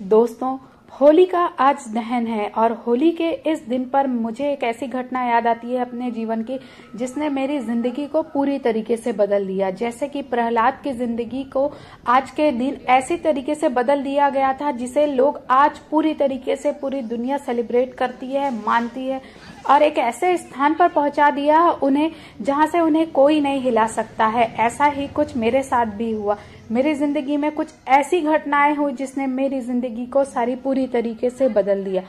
दोस्तों, होली का आज दहन है और होली के इस दिन पर मुझे एक ऐसी घटना याद आती है अपने जीवन की जिसने मेरी जिंदगी को पूरी तरीके से बदल दिया। जैसे कि प्रहलाद की जिंदगी को आज के दिन ऐसी तरीके से बदल दिया गया था जिसे लोग आज पूरी तरीके से पूरी दुनिया सेलिब्रेट करती है, मानती है और एक ऐसे स्थान पर पहुंचा दिया उन्हें जहां से उन्हें कोई नहीं हिला सकता है। ऐसा ही कुछ मेरे साथ भी हुआ। मेरी जिंदगी में कुछ ऐसी घटनाएं हुई जिसने मेरी जिंदगी को सारी पूरी तरीके से बदल दिया।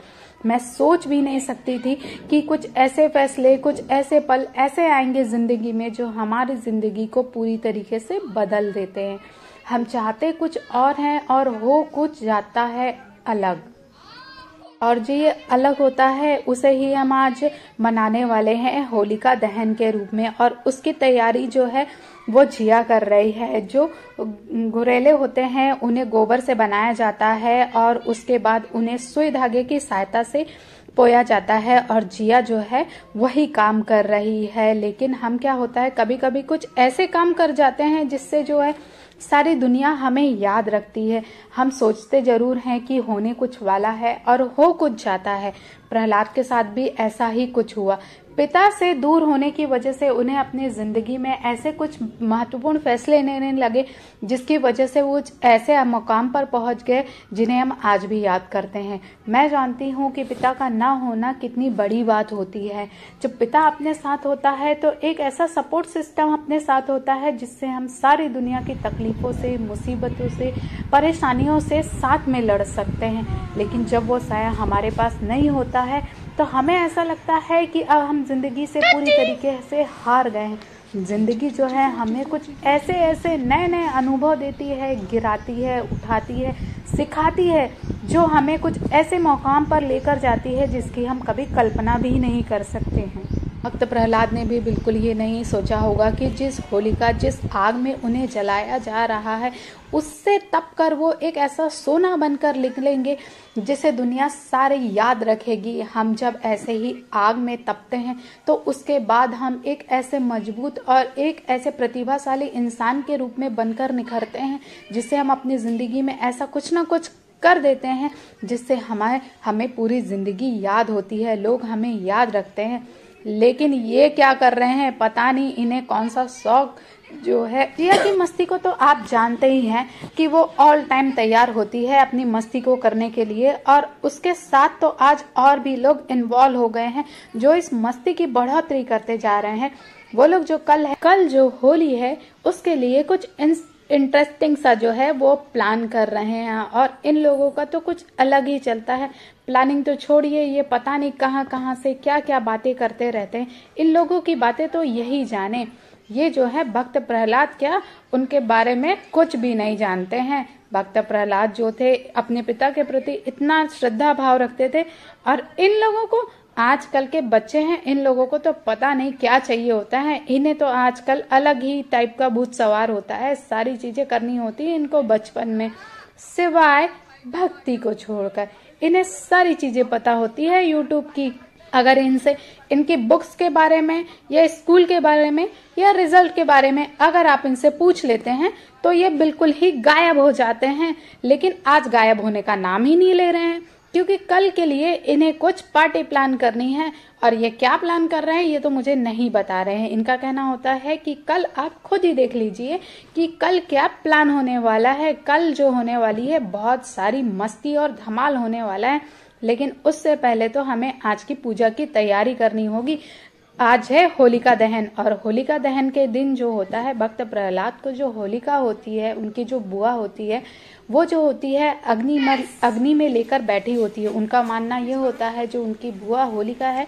मैं सोच भी नहीं सकती थी कि कुछ ऐसे फैसले, कुछ ऐसे पल ऐसे आएंगे जिंदगी में जो हमारी जिंदगी को पूरी तरीके से बदल देते हैं। हम चाहते कुछ और हैं और हो कुछ जाता है अलग, और जो ये अलग होता है उसे ही हम आज मनाने वाले हैं होलिका दहन के रूप में। और उसकी तैयारी जो है वो जिया कर रही है। जो गुरेले होते हैं उन्हें गोबर से बनाया जाता है और उसके बाद उन्हें सुई धागे की सहायता से पोया जाता है और जिया जो है वही काम कर रही है। लेकिन हम क्या होता है, कभी कभी कुछ ऐसे काम कर जाते हैं जिससे जो है सारी दुनिया हमें याद रखती है। हम सोचते जरूर हैं कि होने कुछ वाला है और हो कुछ जाता है। प्रहलाद के साथ भी ऐसा ही कुछ हुआ। पिता से दूर होने की वजह से उन्हें अपनी जिंदगी में ऐसे कुछ महत्वपूर्ण फैसले लेने लगे जिसकी वजह से वो ऐसे मुकाम पर पहुंच गए जिन्हें हम आज भी याद करते हैं। मैं जानती हूँ कि पिता का ना होना कितनी बड़ी बात होती है। जब पिता अपने साथ होता है तो एक ऐसा सपोर्ट सिस्टम अपने साथ होता है जिससे हम सारी दुनिया की तकलीफों से, मुसीबतों से, परेशानियों से साथ में लड़ सकते हैं। लेकिन जब वो साया हमारे पास नहीं होता है तो हमें ऐसा लगता है कि अब हम जिंदगी से पूरी तरीके से हार गए हैं। जिंदगी जो है हमें कुछ ऐसे ऐसे नए नए अनुभव देती है, गिराती है, उठाती है, सिखाती है, जो हमें कुछ ऐसे मकाम पर लेकर जाती है जिसकी हम कभी कल्पना भी नहीं कर सकते हैं। भक्त प्रहलाद ने भी बिल्कुल ये नहीं सोचा होगा कि जिस होलिका, जिस आग में उन्हें जलाया जा रहा है उससे तप कर वो एक ऐसा सोना बनकर निकलेंगे जिसे दुनिया सारी याद रखेगी। हम जब ऐसे ही आग में तपते हैं तो उसके बाद हम एक ऐसे मजबूत और एक ऐसे प्रतिभाशाली इंसान के रूप में बनकर निखरते हैं जिससे हम अपनी जिंदगी में ऐसा कुछ ना कुछ कर देते हैं जिससे हमें पूरी जिंदगी याद होती है, लोग हमें याद रखते हैं। लेकिन ये क्या कर रहे हैं, पता नहीं इन्हें कौन सा शौक जो है। जिया की मस्ती को तो आप जानते ही हैं कि वो ऑल टाइम तैयार होती है अपनी मस्ती को करने के लिए, और उसके साथ तो आज और भी लोग इन्वॉल्व हो गए हैं जो इस मस्ती की बढ़ोतरी करते जा रहे हैं। वो लोग जो कल जो होली है उसके लिए कुछ इंटरेस्टिंग सा जो है वो प्लान कर रहे हैं, और इन लोगों का तो कुछ अलग ही चलता है। प्लानिंग तो छोड़िए, ये पता नहीं कहां कहां से क्या क्या बातें करते रहते हैं। इन लोगों की बातें तो यही जाने। ये जो है भक्त प्रहलाद क्या उनके बारे में कुछ भी नहीं जानते हैं। भक्त प्रहलाद जो थे अपने पिता के प्रति इतना श्रद्धा भाव रखते थे, और इन लोगों को, आजकल के बच्चे हैं, इन लोगों को तो पता नहीं क्या चाहिए होता है। इन्हें तो आजकल अलग ही टाइप का भूत सवार होता है। सारी चीजें करनी होती है इनको बचपन में, सिवाय भक्ति को छोड़कर। इन्हें सारी चीजें पता होती है यूट्यूब की। अगर इनसे इनकी बुक्स के बारे में या स्कूल के बारे में या रिजल्ट के बारे में अगर आप इनसे पूछ लेते हैं तो ये बिल्कुल ही गायब हो जाते हैं। लेकिन आज गायब होने का नाम ही नहीं ले रहे हैं, क्योंकि कल के लिए इन्हें कुछ पार्टी प्लान करनी है। और ये क्या प्लान कर रहे हैं ये तो मुझे नहीं बता रहे हैं। इनका कहना होता है कि कल आप खुद ही देख लीजिए कि कल क्या प्लान होने वाला है। कल जो होने वाली है बहुत सारी मस्ती और धमाल होने वाला है, लेकिन उससे पहले तो हमें आज की पूजा की तैयारी करनी होगी। आज है होलिका दहन, और होलिका दहन के दिन जो होता है भक्त प्रहलाद को जो होलिका होती है, उनकी जो बुआ होती है, वो जो होती है अग्नि में लेकर बैठी होती है। उनका मानना यह होता है जो उनकी बुआ होलिका है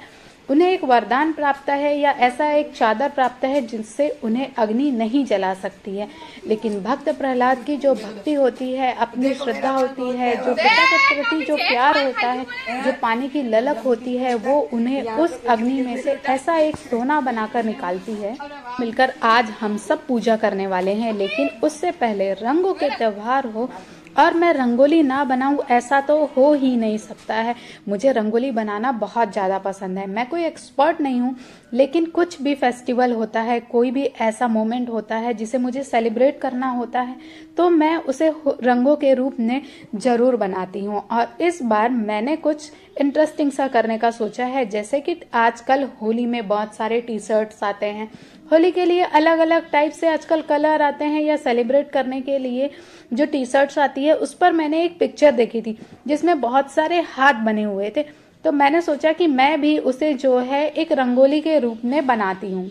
उन्हें एक वरदान प्राप्त है या ऐसा एक चादर प्राप्त है जिससे उन्हें अग्नि नहीं जला सकती है। लेकिन भक्त प्रहलाद की जो भक्ति होती है, अपनी श्रद्धा होती है, जो पिता के प्रति जो प्यार होता है, जो पानी की ललक होती है, वो उन्हें उस अग्नि में से ऐसा एक सोना बनाकर निकालती है। मिलकर आज हम सब पूजा करने वाले हैं, लेकिन उससे पहले रंगों के त्योहार हो और मैं रंगोली ना बनाऊं ऐसा तो हो ही नहीं सकता है। मुझे रंगोली बनाना बहुत ज़्यादा पसंद है। मैं कोई एक्सपर्ट नहीं हूं, लेकिन कुछ भी फेस्टिवल होता है, कोई भी ऐसा मोमेंट होता है जिसे मुझे सेलिब्रेट करना होता है, तो मैं उसे रंगों के रूप में ज़रूर बनाती हूँ। और इस बार मैंने कुछ इंटरेस्टिंग सा करने का सोचा है, जैसे कि आजकल होली में बहुत सारे टी शर्ट्स आते हैं। होली के लिए अलग अलग टाइप से आजकल कलर आते हैं, या सेलिब्रेट करने के लिए जो टी शर्ट्स आती है उस पर मैंने एक पिक्चर देखी थी जिसमें बहुत सारे हाथ बने हुए थे। तो मैंने सोचा कि मैं भी उसे जो है एक रंगोली के रूप में बनाती हूँ।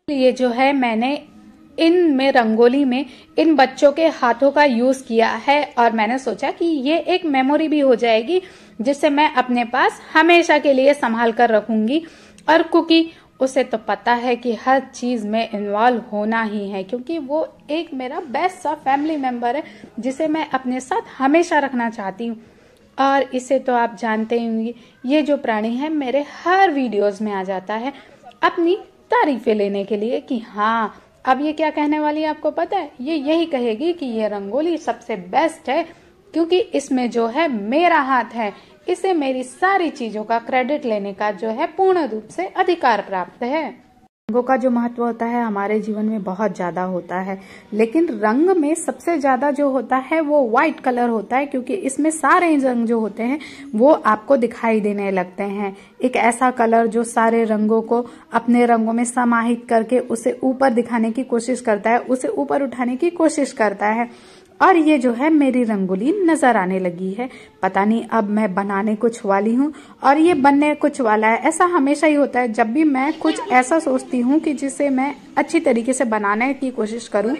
ये जो है मैंने इनमें रंगोली में इन बच्चों के हाथों का यूज किया है, और मैंने सोचा कि ये एक मेमोरी भी हो जाएगी जिसे मैं अपने पास हमेशा के लिए संभाल कर रखूंगी। और कुकी, उसे तो पता है कि हर चीज में इन्वॉल्व होना ही है, क्योंकि वो एक मेरा बेस्ट सा फैमिली मेंबर है जिसे मैं अपने साथ हमेशा रखना चाहती हूँ। और इसे तो आप जानते ही होंगे, ये जो प्राणी है मेरे हर वीडियोस में आ जाता है अपनी तारीफें लेने के लिए कि हाँ, अब ये क्या कहने वाली है आपको पता है? ये यही कहेगी कि ये रंगोली सबसे बेस्ट है क्योंकि इसमें जो है मेरा हाथ है। इसे मेरी सारी चीजों का क्रेडिट लेने का जो है पूर्ण रूप से अधिकार प्राप्त है। रंगों का जो महत्व होता है हमारे जीवन में बहुत ज्यादा होता है, लेकिन रंग में सबसे ज्यादा जो होता है वो व्हाइट कलर होता है, क्योंकि इसमें सारे रंग जो होते हैं वो आपको दिखाई देने लगते हैं। एक ऐसा कलर जो सारे रंगों को अपने रंगों में समाहित करके उसे ऊपर दिखाने की कोशिश करता है, उसे ऊपर उठाने की कोशिश करता है। और ये जो है मेरी रंगोली नजर आने लगी है। पता नहीं अब मैं बनाने कुछ वाली हूँ और ये बनने कुछ वाला है। ऐसा हमेशा ही होता है, जब भी मैं कुछ ऐसा सोचती हूँ कि जिसे मैं अच्छी तरीके से बनाने की कोशिश करूँ,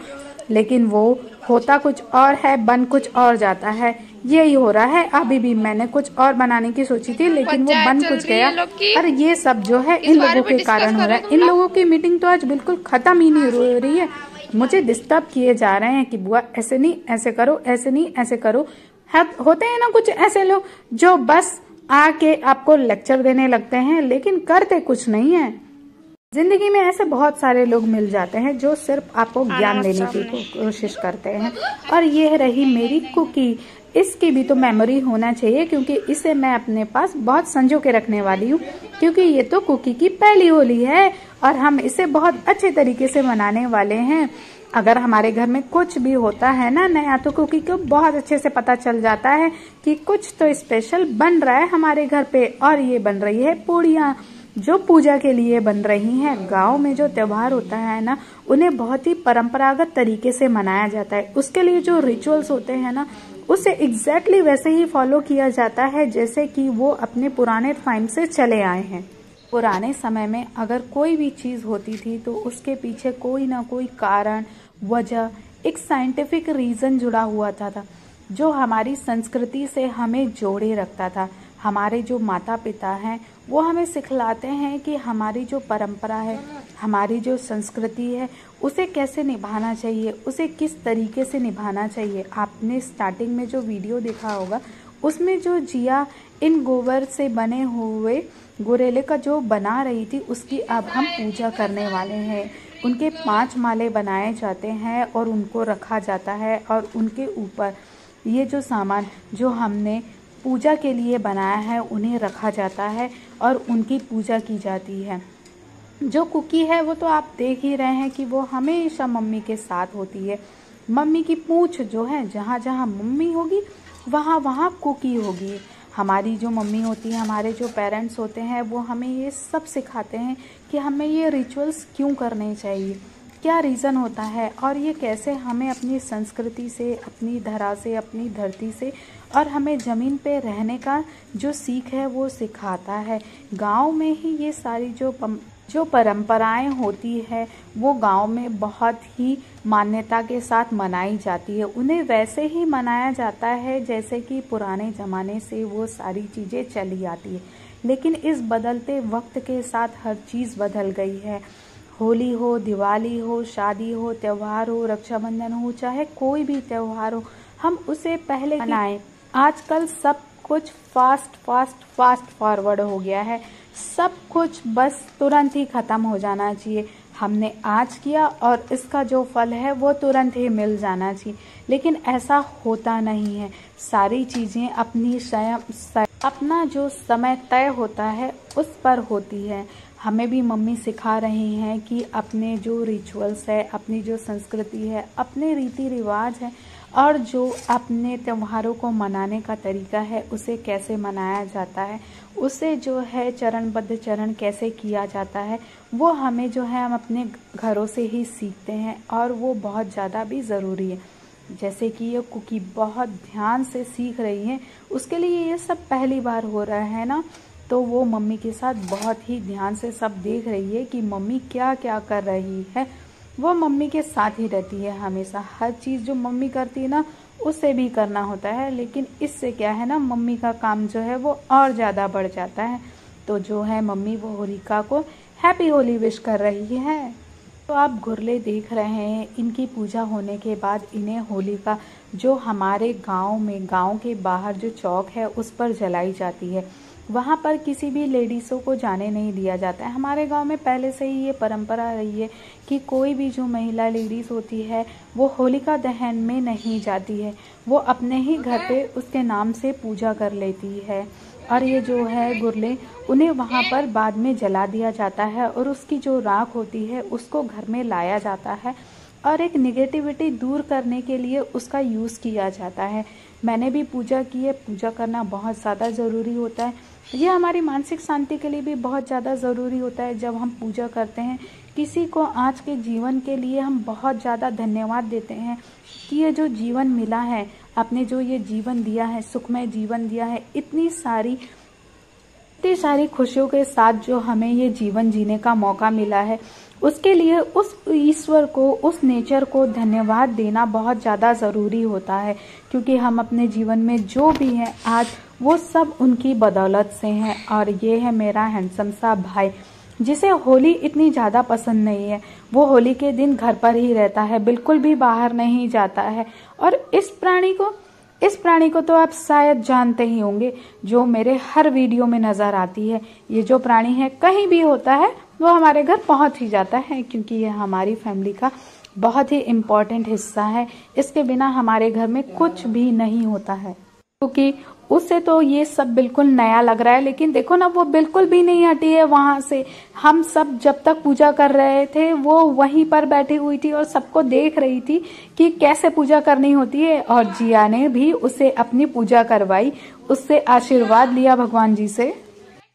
लेकिन वो होता कुछ और है, बन कुछ और जाता है। यही हो रहा है। अभी भी मैंने कुछ और बनाने की सोची थी, लेकिन वो बन कुछ गया। और ये सब जो है इन लोगों के कारण हो रहा है। इन लोगों की मीटिंग तो आज बिल्कुल खत्म ही नहीं हो रही है। मुझे डिस्टर्ब किए जा रहे हैं कि बुआ ऐसे नहीं, ऐसे करो, ऐसे नहीं, ऐसे करो। होते हैं ना कुछ ऐसे लोग जो बस आके आपको लेक्चर देने लगते हैं, लेकिन करते कुछ नहीं है। जिंदगी में ऐसे बहुत सारे लोग मिल जाते हैं जो सिर्फ आपको ज्ञान देने की कोशिश करते हैं। और ये रही मेरी कुकी। इसकी भी तो मेमोरी होना चाहिए, क्योंकि इसे मैं अपने पास बहुत संजो के रखने वाली हूँ, क्योंकि ये तो कुकी की पहली होली है और हम इसे बहुत अच्छे तरीके से मनाने वाले हैं। अगर हमारे घर में कुछ भी होता है ना नया, तो कुकी को बहुत अच्छे से पता चल जाता है कि कुछ तो स्पेशल बन रहा है हमारे घर पे। और ये बन रही है पूड़ियाँ, जो पूजा के लिए बन रही हैं। गांव में जो त्योहार होता है ना, उन्हें बहुत ही परंपरागत तरीके से मनाया जाता है। उसके लिए जो रिचुअल्स होते हैं ना, उसे एग्जैक्टली वैसे ही फॉलो किया जाता है जैसे कि वो अपने पुराने टाइम से चले आए हैं। पुराने समय में अगर कोई भी चीज होती थी तो उसके पीछे कोई ना कोई कारण, वजह, एक साइंटिफिक रीजन जुड़ा हुआ था जो हमारी संस्कृति से हमें जोड़े रखता था। हमारे जो माता पिता हैं वो हमें सिखलाते हैं कि हमारी जो परंपरा है, हमारी जो संस्कृति है, उसे कैसे निभाना चाहिए, उसे किस तरीके से निभाना चाहिए। आपने स्टार्टिंग में जो वीडियो देखा होगा उसमें जो जिया इन गोबर से बने हुए गोरेले का जो बना रही थी, उसकी अब हम पूजा करने वाले हैं। उनके 5 माले बनाए जाते हैं और उनको रखा जाता है, और उनके ऊपर ये जो सामान जो हमने पूजा के लिए बनाया है उन्हें रखा जाता है और उनकी पूजा की जाती है। जो कुकी है वो तो आप देख ही रहे हैं कि वो हमेशा मम्मी के साथ होती है। मम्मी की पूंछ जो है, जहाँ जहाँ मम्मी होगी वहाँ वहाँ कुकी होगी। हमारी जो मम्मी होती है, हमारे जो पेरेंट्स होते हैं, वो हमें ये सब सिखाते हैं कि हमें ये रिचुअल्स क्यों करने चाहिए, क्या रीज़न होता है, और ये कैसे हमें अपनी संस्कृति से, अपनी धरा से, अपनी धरती से और हमें ज़मीन पे रहने का जो सीख है वो सिखाता है। गांव में ही ये सारी जो परंपराएं होती है वो गांव में बहुत ही मान्यता के साथ मनाई जाती है। उन्हें वैसे ही मनाया जाता है जैसे कि पुराने ज़माने से वो सारी चीज़ें चली आती है। लेकिन इस बदलते वक्त के साथ हर चीज़ बदल गई है। होली हो, दिवाली हो, शादी हो, त्यौहार हो, रक्षाबंधन हो, चाहे कोई भी त्यौहार हो, हम उसे पहले मनाएं। आजकल सब कुछ फास्ट फॉरवर्ड हो गया है। सब कुछ बस तुरंत ही खत्म हो जाना चाहिए। हमने आज किया और इसका जो फल है वो तुरंत ही मिल जाना चाहिए, लेकिन ऐसा होता नहीं है। सारी चीज़ें अपना जो समय तय होता है उस पर होती है। हमें भी मम्मी सिखा रही हैं कि अपने जो रिचुअल्स है, अपनी जो संस्कृति है, अपने रीति रिवाज है और जो अपने त्योहारों को मनाने का तरीका है उसे कैसे मनाया जाता है, उसे जो है चरणबद्ध चरण कैसे किया जाता है, वो हमें जो है हम अपने घरों से ही सीखते हैं और वो बहुत ज़्यादा भी ज़रूरी है। जैसे कि ये कुकी बहुत ध्यान से सीख रही है, उसके लिए ये सब पहली बार हो रहा है ना, तो वो मम्मी के साथ बहुत ही ध्यान से सब देख रही है कि मम्मी क्या क्या कर रही है। वो मम्मी के साथ ही रहती है हमेशा। हर चीज़ जो मम्मी करती है ना उसे भी करना होता है, लेकिन इससे क्या है ना, मम्मी का काम जो है वो और ज़्यादा बढ़ जाता है। तो जो है मम्मी वो होलिका को हैप्पी होली विश कर रही है। तो आप गुरले देख रहे हैं, इनकी पूजा होने के बाद इन्हें होलिका जो हमारे गांव के बाहर जो चौक है उस पर जलाई जाती है। वहाँ पर किसी भी लेडीज़ों को जाने नहीं दिया जाता है। हमारे गांव में पहले से ही ये परंपरा रही है कि कोई भी जो महिला लेडीज़ होती है वो होलिका दहन में नहीं जाती है, वो अपने ही घर पे उसके नाम से पूजा कर लेती है। और ये जो है गुरले, उन्हें वहाँ पर बाद में जला दिया जाता है और उसकी जो राख होती है उसको घर में लाया जाता है और एक निगेटिविटी दूर करने के लिए उसका यूज़ किया जाता है। मैंने भी पूजा की है। पूजा करना बहुत ज़्यादा ज़रूरी होता है। ये हमारी मानसिक शांति के लिए भी बहुत ज़्यादा ज़रूरी होता है। जब हम पूजा करते हैं किसी को आज के जीवन के लिए, हम बहुत ज़्यादा धन्यवाद देते हैं कि ये जो जीवन मिला है, आपने जो ये जीवन दिया है, सुखमय जीवन दिया है, इतनी सारी खुशियों के साथ जो हमें ये जीवन जीने का मौका मिला है, उसके लिए उस ईश्वर को, उस नेचर को धन्यवाद देना बहुत ज़्यादा ज़रूरी होता है। क्योंकि हम अपने जीवन में जो भी हैं आज, वो सब उनकी बदौलत से हैं। और ये है मेरा हैंडसम सा भाई, जिसे होली इतनी ज़्यादा पसंद नहीं है। वो होली के दिन घर पर ही रहता है, बिल्कुल भी बाहर नहीं जाता है। और इस प्राणी को तो आप शायद जानते ही होंगे, जो मेरे हर वीडियो में नज़र आती है। ये जो प्राणी है कहीं भी होता है वो हमारे घर पहुंच ही जाता है, क्योंकि ये हमारी फैमिली का बहुत ही इम्पोर्टेंट हिस्सा है। इसके बिना हमारे घर में कुछ भी नहीं होता है। क्योंकि उससे तो ये सब बिल्कुल नया लग रहा है, लेकिन देखो ना, वो बिल्कुल भी नहीं हटी है वहां से। हम सब जब तक पूजा कर रहे थे वो वहीं पर बैठी हुई थी और सबको देख रही थी कि कैसे पूजा करनी होती है। और जिया ने भी उसे अपनी पूजा करवाई, उससे आशीर्वाद लिया भगवान जी से।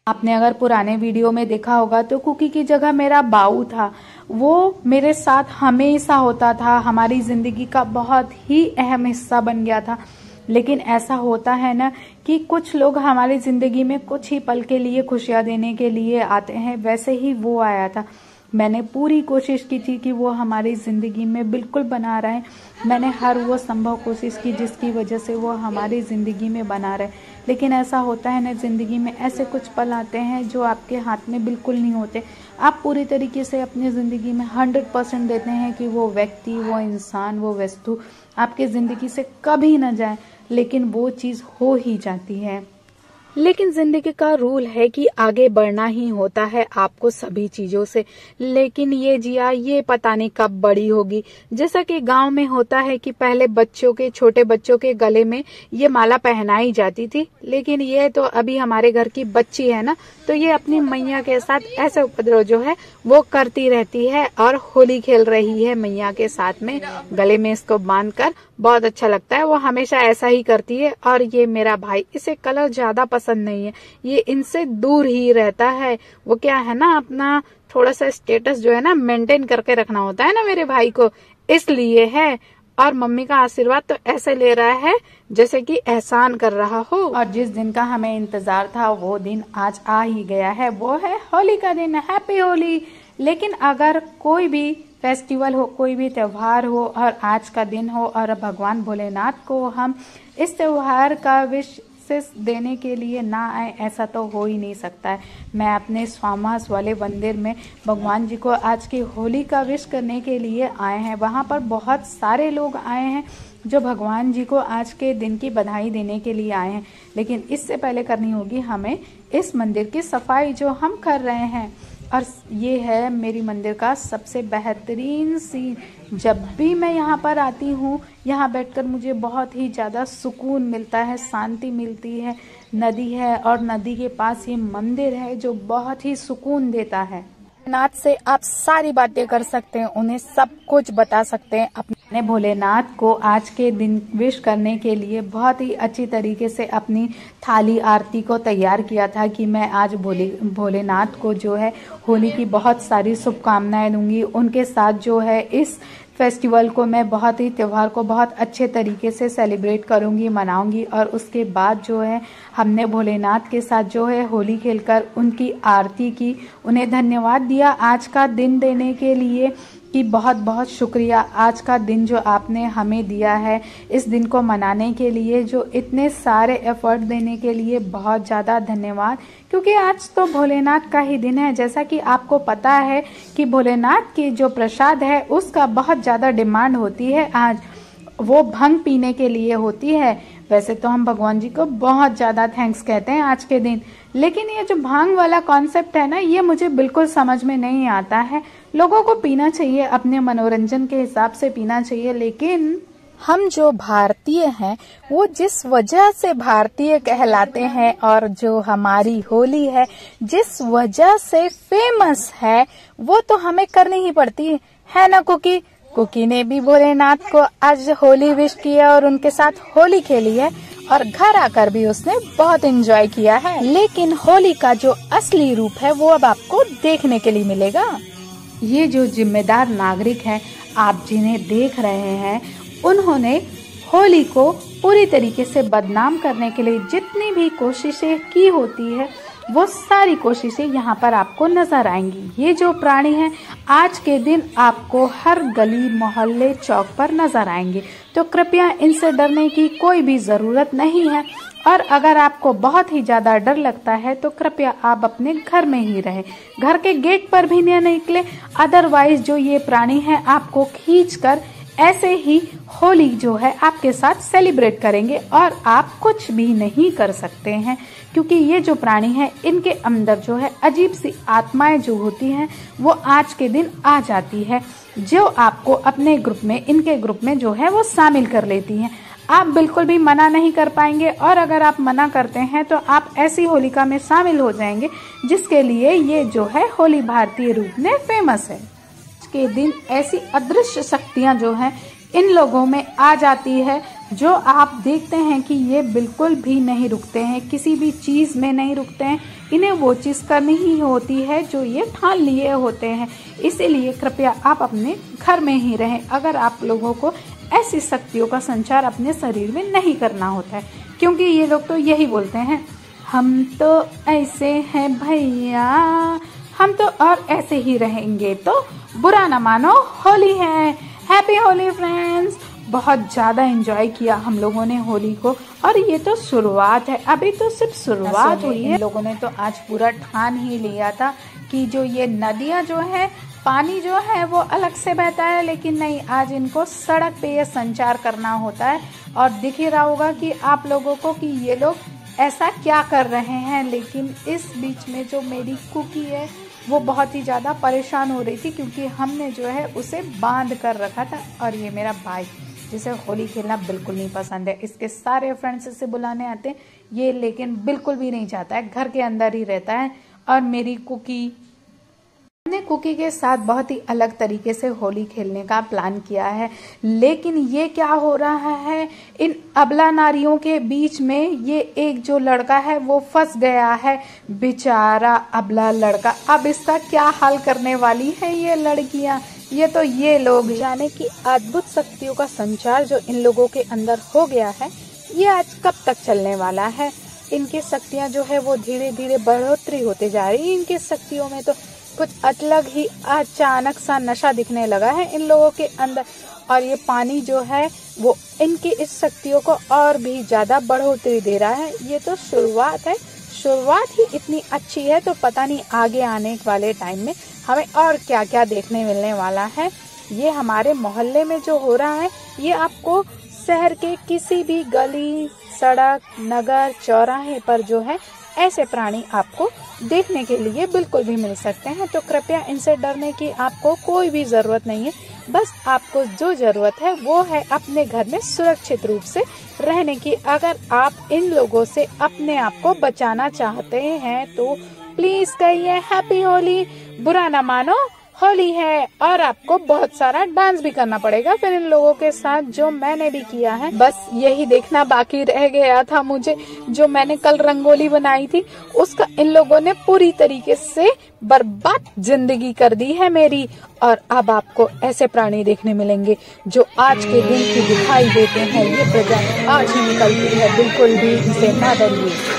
आपने अगर पुराने वीडियो में देखा होगा तो कुकी की जगह मेरा बाऊ था। वो मेरे साथ हमेशा होता था, हमारी जिंदगी का बहुत ही अहम हिस्सा बन गया था। लेकिन ऐसा होता है ना कि कुछ लोग हमारी जिंदगी में कुछ ही पल के लिए खुशियां देने के लिए आते हैं, वैसे ही वो आया था। मैंने पूरी कोशिश की थी कि वो हमारी ज़िंदगी में बिल्कुल बना रहे। मैंने हर वो संभव कोशिश की जिसकी वजह से वो हमारी ज़िंदगी में बना रहे। लेकिन ऐसा होता है ना, ज़िंदगी में ऐसे कुछ पल आते हैं जो आपके हाथ में बिल्कुल नहीं होते। आप पूरी तरीके से अपनी ज़िंदगी में 100% देते हैं कि वो व्यक्ति, वो इंसान, वो वस्तु आपकी ज़िंदगी से कभी ना जाए, लेकिन वो चीज़ हो ही जाती है। लेकिन जिंदगी का रूल है कि आगे बढ़ना ही होता है आपको सभी चीजों से। लेकिन ये जिया, ये पता नहीं कब बड़ी होगी। जैसा कि गांव में होता है कि पहले छोटे बच्चों के गले में ये माला पहनाई जाती थी, लेकिन ये तो अभी हमारे घर की बच्ची है ना, तो ये अपनी मैया के साथ ऐसे उपद्रव जो है वो करती रहती है और होली खेल रही है मैया के साथ में, गले में इसको बांधकर। बहुत अच्छा लगता है, वो हमेशा ऐसा ही करती है। और ये मेरा भाई, इसे कलर ज्यादा पसंद नहीं है, ये इनसे दूर ही रहता है। वो क्या है ना, अपना थोड़ा सा स्टेटस जो है ना मेंटेन करके रखना होता है ना मेरे भाई को, इसलिए है। और मम्मी का आशीर्वाद तो ऐसे ले रहा है जैसे कि एहसान कर रहा हो। और जिस दिन का हमें इंतजार था वो दिन आज आ ही गया है, वो है होली का दिन। हैप्पी होली। लेकिन अगर कोई भी फेस्टिवल हो, कोई भी त्योहार हो और आज का दिन हो और भगवान भोलेनाथ को हम इस त्योहार का विश देने के लिए ना आए, ऐसा तो हो ही नहीं सकता है। मैं अपने स्वामास वाले मंदिर में भगवान जी को आज की होली का विश करने के लिए आए हैं। वहाँ पर बहुत सारे लोग आए हैं जो भगवान जी को आज के दिन की बधाई देने के लिए आए हैं। लेकिन इससे पहले करनी होगी हमें इस मंदिर की सफाई जो हम कर रहे हैं। और ये है मेरी मंदिर का सबसे बेहतरीन सीन। जब भी मैं यहाँ पर आती हूँ, यहाँ बैठकर मुझे बहुत ही ज़्यादा सुकून मिलता है, शांति मिलती है। नदी है और नदी के पास ये मंदिर है जो बहुत ही सुकून देता है। भोलेनाथ से आप सारी बातें कर सकते हैं, उन्हें सब कुछ बता सकते हैं। अपने भोलेनाथ को आज के दिन विश करने के लिए बहुत ही अच्छी तरीके से अपनी थाली आरती को तैयार किया था कि मैं आज भोलेनाथ को जो है होली की बहुत सारी शुभकामनाएं दूंगी। उनके साथ जो है इस फेस्टिवल को मैं त्योहार को बहुत अच्छे तरीके से सेलिब्रेट करूंगी, मनाऊंगी। और उसके बाद जो है हमने भोलेनाथ के साथ जो है होली खेलकर उनकी आरती की, उन्हें धन्यवाद दिया आज का दिन देने के लिए कि बहुत बहुत शुक्रिया। आज का दिन जो आपने हमें दिया है, इस दिन को मनाने के लिए, जो इतने सारे एफर्ट देने के लिए बहुत ज़्यादा धन्यवाद। क्योंकि आज तो भोलेनाथ का ही दिन है। जैसा कि आपको पता है कि भोलेनाथ की जो प्रसाद है उसका बहुत ज़्यादा डिमांड होती है। आज वो भंग पीने के लिए होती है। वैसे तो हम भगवान जी को बहुत ज़्यादा थैंक्स कहते हैं आज के दिन, लेकिन ये जो भांग वाला कॉन्सेप्ट है ना, ये मुझे बिल्कुल समझ में नहीं आता है। लोगों को पीना चाहिए, अपने मनोरंजन के हिसाब से पीना चाहिए, लेकिन हम जो भारतीय हैं वो जिस वजह से भारतीय कहलाते हैं और जो हमारी होली है जिस वजह से फेमस है, वो तो हमें करनी ही पड़ती है ना। कुकी ने भी भोलेनाथ को आज होली विश किया और उनके साथ होली खेली है और घर आकर भी उसने बहुत एंजॉय किया है। लेकिन होली का जो असली रूप है वो अब आपको देखने के लिए मिलेगा। ये जो जिम्मेदार नागरिक हैं, आप जिन्हें देख रहे हैं, उन्होंने होली को पूरी तरीके से बदनाम करने के लिए जितनी भी कोशिशें की होती है, वो सारी कोशिशें यहाँ पर आपको नजर आएंगी। ये जो प्राणी हैं आज के दिन आपको हर गली मोहल्ले चौक पर नजर आएंगे, तो कृपया इनसे डरने की कोई भी जरूरत नहीं है। और अगर आपको बहुत ही ज्यादा डर लगता है तो कृपया आप अपने घर में ही रहें, घर के गेट पर भी न निकले। अदरवाइज जो ये प्राणी हैं आपको खींचकर ऐसे ही होली जो है आपके साथ सेलिब्रेट करेंगे और आप कुछ भी नहीं कर सकते हैं। क्योंकि ये जो प्राणी हैं, इनके अंदर जो है अजीब सी आत्माएं जो होती हैं वो आज के दिन आ जाती है, जो आपको अपने ग्रुप में, इनके ग्रुप में जो है वो शामिल कर लेती हैं। आप बिल्कुल भी मना नहीं कर पाएंगे, और अगर आप मना करते हैं तो आप ऐसी होलिका में शामिल हो जाएंगे जिसके लिए ये जो है होली भारतीय रूप में फेमस है। के दिन ऐसी अदृश्य शक्तियां जो हैं इन लोगों में आ जाती है, जो आप देखते हैं कि ये बिल्कुल भी नहीं रुकते हैं, किसी भी चीज में नहीं रुकते हैं। इन्हें वो चीज करनी ही होती है जो ये ठान लिए होते हैं। इसीलिए कृपया आप अपने घर में ही रहें अगर आप लोगों को ऐसी शक्तियों का संचार अपने शरीर में नहीं करना होता है। क्योंकि ये लोग तो यही बोलते हैं, हम तो ऐसे हैं भैया, हम तो और ऐसे ही रहेंगे, तो बुरा ना मानो, होली है। Happy Holi friends. बहुत ज्यादा एंजॉय किया हम लोगों ने होली को, और ये तो शुरुआत है, अभी तो सिर्फ शुरुआत हुई है। लोगों ने तो आज पूरा ठान ही लिया था कि जो ये नदियां जो है, पानी जो है वो अलग से बहता है, लेकिन नहीं, आज इनको सड़क पे ये संचार करना होता है। और दिख ही रहा होगा कि आप लोगों को कि ये लोग ऐसा क्या कर रहे हैं। लेकिन इस बीच में जो मेरी कुकी है वो बहुत ही ज़्यादा परेशान हो रही थी, क्योंकि हमने जो है उसे बांध कर रखा था। और ये मेरा भाई, जिसे होली खेलना बिल्कुल नहीं पसंद है, इसके सारे फ्रेंड्स इसे बुलाने आते हैं, ये लेकिन बिल्कुल भी नहीं चाहता है, घर के अंदर ही रहता है। और मेरी कुकी, हमने कुकी के साथ बहुत ही अलग तरीके से होली खेलने का प्लान किया है। लेकिन ये क्या हो रहा है, इन अबला नारियों के बीच में ये एक जो लड़का है वो फंस गया है, बेचारा अबला लड़का। अब इसका क्या हाल करने वाली है ये लड़कियां। ये तो ये लोग जाने की अद्भुत शक्तियों का संचार जो इन लोगों के अंदर हो गया है, ये आज कब तक चलने वाला है। इनकी शक्तियां जो है वो धीरे धीरे बढ़ोतरी होते जा रही है। इनकी शक्तियों में तो कुछ अलग ही अचानक सा नशा दिखने लगा है इन लोगों के अंदर। और ये पानी जो है वो इनकी इस शक्तियों को और भी ज्यादा बढ़ोतरी दे रहा है। ये तो शुरुआत है, शुरुआत ही इतनी अच्छी है, तो पता नहीं आगे आने वाले टाइम में हमें और क्या क्या देखने मिलने वाला है। ये हमारे मोहल्ले में जो हो रहा है, ये आपको शहर के किसी भी गली सड़क, नगर, चौराहे पर जो है ऐसे प्राणी आपको देखने के लिए बिल्कुल भी मिल सकते हैं। तो कृपया इनसे डरने की आपको कोई भी जरूरत नहीं है। बस आपको जो जरूरत है वो है अपने घर में सुरक्षित रूप से रहने की। अगर आप इन लोगों से अपने आप को बचाना चाहते हैं तो प्लीज कहिए हैप्पी होली। बुरा ना मानो, होली है और आपको बहुत सारा डांस भी करना पड़ेगा फिर इन लोगों के साथ, जो मैंने भी किया है। बस यही देखना बाकी रह गया था मुझे। जो मैंने कल रंगोली बनाई थी उसका इन लोगों ने पूरी तरीके से बर्बाद जिंदगी कर दी है मेरी। और अब आपको ऐसे प्राणी देखने मिलेंगे जो आज के दिन ही दिखाई देते हैं। ये प्रजा आज ही निकलती है, बिल्कुल भी इसे ना डरिए।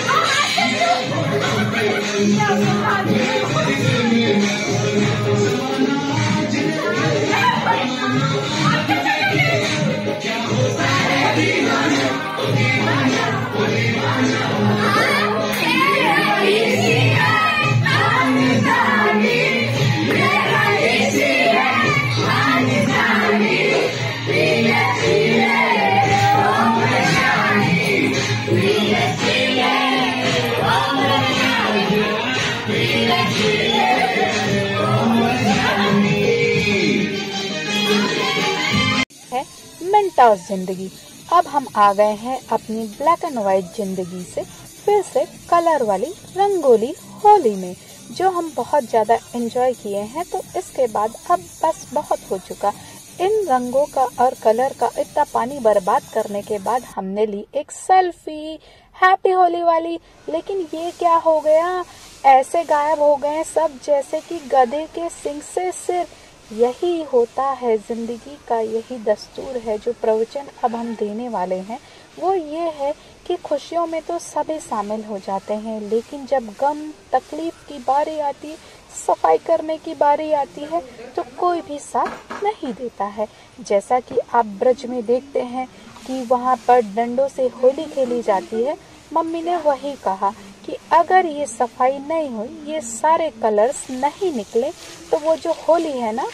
मिनटॉस जिंदगी। अब हम आ गए हैं अपनी ब्लैक एंड व्हाइट जिंदगी से फिर से कलर वाली रंगोली होली में, जो हम बहुत ज्यादा एंजॉय किए हैं। तो इसके बाद अब बस बहुत हो चुका। इन रंगों का और कलर का इतना पानी बर्बाद करने के बाद हमने ली एक सेल्फी हैप्पी होली वाली। लेकिन ये क्या हो गया, ऐसे गायब हो गए सब जैसे कि गधे के सिंग से सिर। यही होता है जिंदगी का, यही दस्तूर है। जो प्रवचन अब हम देने वाले हैं वो ये है कि खुशियों में तो सभी शामिल हो जाते हैं, लेकिन जब गम तकलीफ की बारी आती है, सफाई करने की बारी आती है, तो कोई भी साथ नहीं देता है। जैसा कि आप ब्रज में देखते हैं कि वहाँ पर डंडों से होली खेली जाती है। मम्मी ने वही कहा कि अगर ये सफाई नहीं हुई, ये सारे कलर्स नहीं निकले, तो वो जो होली है ना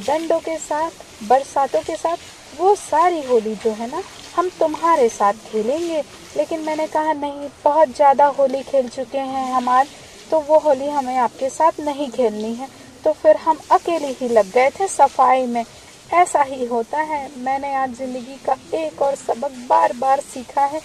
डंडों के साथ, बरसातों के साथ, वो सारी होली जो है ना हम तुम्हारे साथ खेलेंगे। लेकिन मैंने कहा नहीं, बहुत ज्यादा होली खेल चुके हैं हम आज, तो वो होली हमें आपके साथ नहीं खेलनी है। तो फिर हम अकेले ही लग गए थे सफाई में। ऐसा ही होता है। मैंने आज जिंदगी का एक और सबक बार बार सीखा है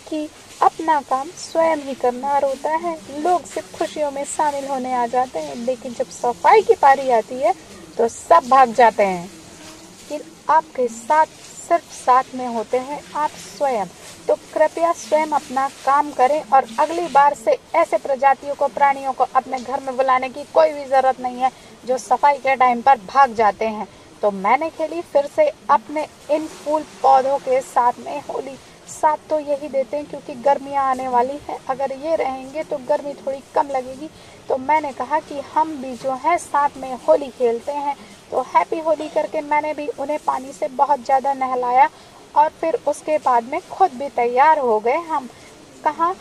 कि अपना काम स्वयं ही करना होता है। लोग सिर्फ खुशियों में शामिल होने आ जाते हैं, लेकिन जब सफाई की पारी आती है तो सब भाग जाते हैं। लेकिन आपके साथ सिर्फ साथ में होते हैं आप स्वयं। तो कृपया स्वयं अपना काम करें और अगली बार से ऐसे प्रजातियों को, प्राणियों को अपने घर में बुलाने की कोई भी जरूरत नहीं है जो सफाई के टाइम पर भाग जाते हैं। तो मैंने खेली फिर से अपने इन फूल पौधों के साथ में होली। साथ तो यही देते हैं क्योंकि गर्मियां आने वाली हैं, अगर ये रहेंगे तो गर्मी थोड़ी कम लगेगी। तो मैंने कहा कि हम भी जो है साथ में होली खेलते हैं। तो हैप्पी होली करके मैंने भी उन्हें पानी से बहुत ज़्यादा नहलाया और फिर उसके बाद में खुद भी तैयार हो गए हम कहाँ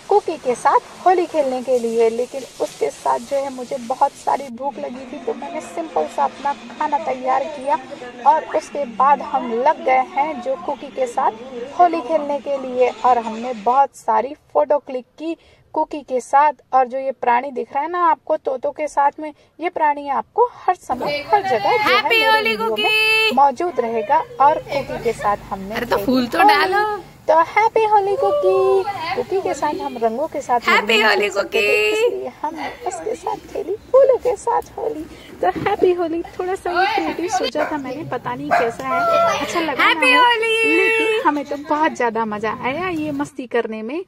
कुकी के साथ होली खेलने के लिए। लेकिन उसके साथ जो है मुझे बहुत सारी भूख लगी थी, तो मैंने सिंपल सा अपना खाना तैयार किया और उसके बाद हम लग गए हैं जो कुकी के साथ होली खेलने के लिए। और हमने बहुत सारी फोटो क्लिक की कुकी के साथ। और जो ये प्राणी दिख रहा है ना आपको तोतों के साथ में, ये प्राणी आपको हर समय हर जगह जो है मेरे वीडियो में मौजूद रहेगा। और कुकी के साथ हमने तो फूल तो डालो। तो हैप्पी होली कुकी। कुकी के साथ हम रंगों के साथ हैप्पी होली कुकी, इसलिए हम उसके साथ खेली फूलों के साथ होली। तो हैप्पी होली थोड़ा सा ये क्रिएटिव सोचा था मैंने, पता नहीं कैसा है, अच्छा लगा हैप्पी होली। लेकिन हमें तो बहुत ज्यादा मजा आया ये मस्ती करने में।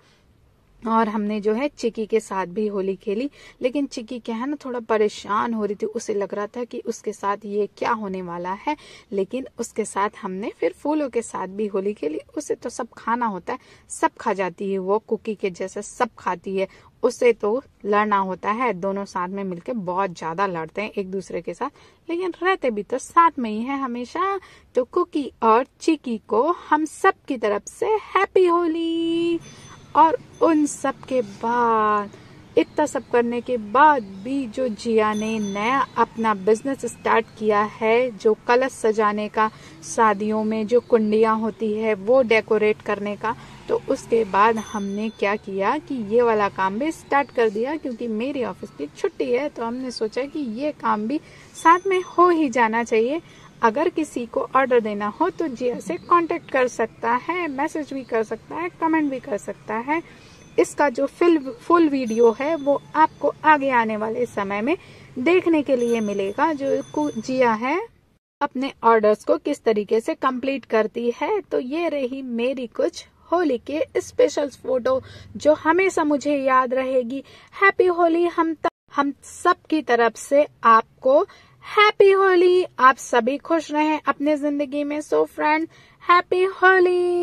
और हमने जो है चिकी के साथ भी होली खेली। लेकिन चिकी क्या है ना थोड़ा परेशान हो रही थी, उसे लग रहा था कि उसके साथ ये क्या होने वाला है। लेकिन उसके साथ हमने फिर फूलों के साथ भी होली खेली। उसे तो सब खाना होता है, सब खा जाती है वो, कुकी के जैसे सब खाती है। उसे तो लड़ना होता है, दोनों साथ में मिलकर बहुत ज्यादा लड़ते हैं एक दूसरे के साथ, लेकिन रहते भी तो साथ में ही है हमेशा। तो कुकी और चिकी को हम सब की तरफ से हैप्पी होली। और उन सब के बाद इतना सब करने के बाद भी जो जिया ने नया अपना बिजनेस स्टार्ट किया है, जो कलश सजाने का, शादियों में जो कुंडियाँ होती है वो डेकोरेट करने का, तो उसके बाद हमने क्या किया कि ये वाला काम भी स्टार्ट कर दिया। क्योंकि मेरी ऑफिस की छुट्टी है तो हमने सोचा कि ये काम भी साथ में हो ही जाना चाहिए। अगर किसी को ऑर्डर देना हो तो जिया से कांटेक्ट कर सकता है, मैसेज भी कर सकता है, कमेंट भी कर सकता है। इसका जो फुल वीडियो है वो आपको आगे आने वाले समय में देखने के लिए मिलेगा, जो जिया है अपने ऑर्डर्स को किस तरीके से कंप्लीट करती है। तो ये रही मेरी कुछ होली के स्पेशल फोटो जो हमेशा मुझे याद रहेगी। हैप्पी होली हम सब की तरफ से आपको हैप्पी होली। आप सभी खुश रहें अपने जिंदगी में। So friend, happy Holi.